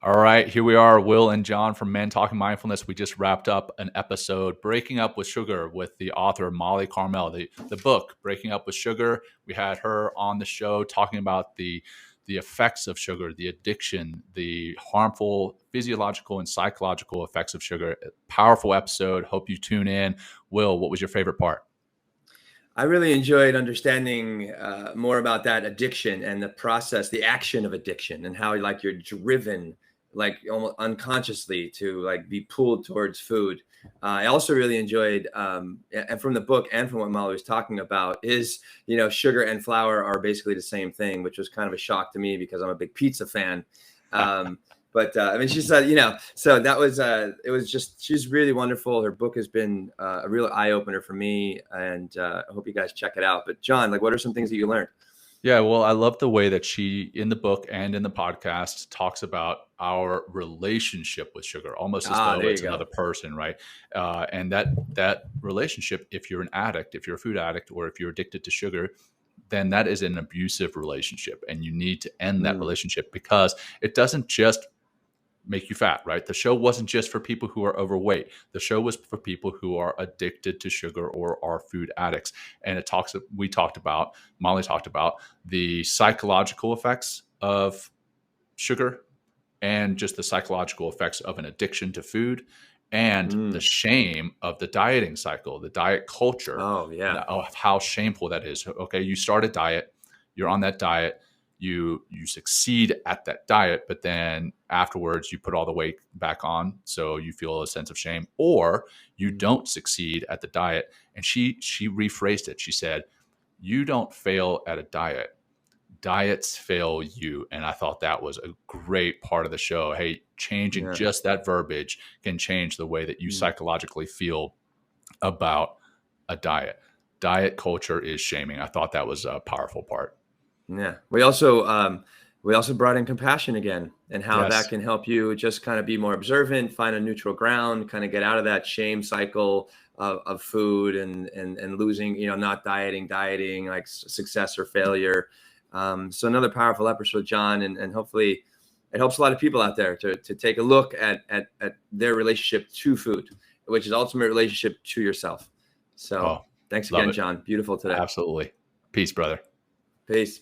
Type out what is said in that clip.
All right, here we are, Will and John from Men Talking Mindfulness. We just wrapped up an episode, Breaking Up with Sugar, with the author Molly Carmel, the book Breaking Up with Sugar. We had her on the show talking about the effects of sugar, the addiction, the harmful physiological and psychological effects of sugar. Powerful episode. Hope you tune in. Will, what was your favorite part? I really enjoyed understanding more about that addiction and the process, the action of addiction, and how like you're driven, like almost unconsciously, to like be pulled towards food. I also really enjoyed, and from the book and from what Molly was talking about, is sugar and flour are basically the same thing, which was kind of a shock to me because I'm a big pizza fan. But I mean, she said, so that was, it was just, she's really wonderful. Her book has been a real eye opener for me, and I hope you guys check it out. But John, like, what are some things that you learned? Yeah, well, I love the way that she, in the book and in the podcast, talks about our relationship with sugar, almost as though it's another person, right? And that relationship, if you're an addict, if you're a food addict, or if you're addicted to sugar, then that is an abusive relationship, and you need to end that relationship, because it doesn't just make you fat, right? The show wasn't just for people who are overweight. The show was for people who are addicted to sugar or are food addicts. And Molly talked about the psychological effects of sugar, and just the psychological effects of an addiction to food, and the shame of the dieting cycle, the diet culture. Oh yeah. Of how shameful that is. Okay, you start a diet, you're on that diet, you succeed at that diet, but then afterwards you put all the weight back on, so you feel a sense of shame, or you don't succeed at the diet. And she rephrased it. She said, you don't fail at a diet, diets fail you. And I thought that was a great part of the show. Hey, changing just that verbiage can change the way that you psychologically feel about a diet. Diet culture is shaming. I thought that was a powerful part. Yeah. We also brought in compassion again, and how that can help you just kind of be more observant, find a neutral ground, kind of get out of that shame cycle of food and losing, not dieting, like success or failure. So another powerful episode, John, and hopefully it helps a lot of people out there to take a look at their relationship to food, which is ultimate relationship to yourself. So thanks again, John. Beautiful today. Absolutely. Peace, brother. Peace.